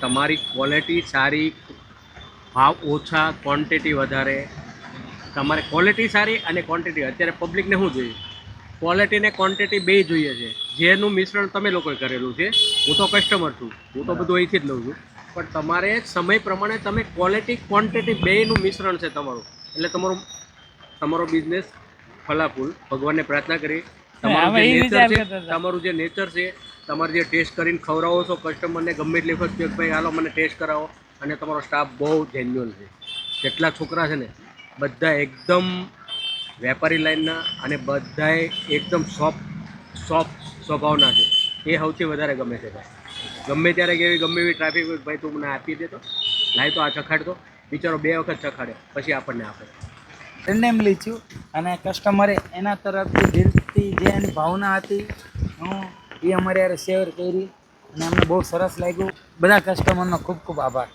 તમારી ક્વોલિટી સારી, ભાવ ઓછા, ક્વોન્ટિટી વધારે. તમારે ક્વોલિટી સારી અને ક્વોન્ટિટી. અત્યારે પબ્લિકને શું જોઈએ? ક્વોલિટી ને ક્વોન્ટિટી બે જોઈએ છે, જેનું મિશ્રણ તમે લોકોએ કરેલું છે. હું તો કસ્ટમર છું, હું તો બધું અહીંથી જ લઉં છું. પણ તમારે સમય પ્રમાણે તમે ક્વોલિટી ક્વોન્ટિટી બેયનું મિશ્રણ છે તમારું, એટલે તમારો બિઝનેસ ફલાફૂલ. ભગવાનને પ્રાર્થના કરી તમારું જે નેચર છે, તમારે જે ટેસ્ટ કરીને ખવડાવો છો કસ્ટમરને ગમે એટલી વખત કે ભાઈ હાલો મને ટેસ્ટ કરાવો, અને તમારો સ્ટાફ બહુ જેન્યુઅલ છે. જેટલા છોકરા છે ને બધા એકદમ વેપારી લાઈનના, અને બધાએ એકદમ સોફ્ટ સ્વભાવના છે. એ સૌથી વધારે ગમે છે ભાઈ. ગમે ત્યારે કેવી ગમે એવી ટ્રાફિક હોય, ભાઈ તું મને આપી દે તો, લાય તો આ ચખાડ તો. બિચારો 2 વખત ચખાડે પછી આપણને આપે. એમ લીધું, અને કસ્ટમરે એના તરફથી દિલથી જે એની ભાવના હતી એ અમારે યાર શેર કરી, અને અમને બહુ સરસ લાગ્યું. બધા કસ્ટમરનો ખૂબ ખૂબ આભાર.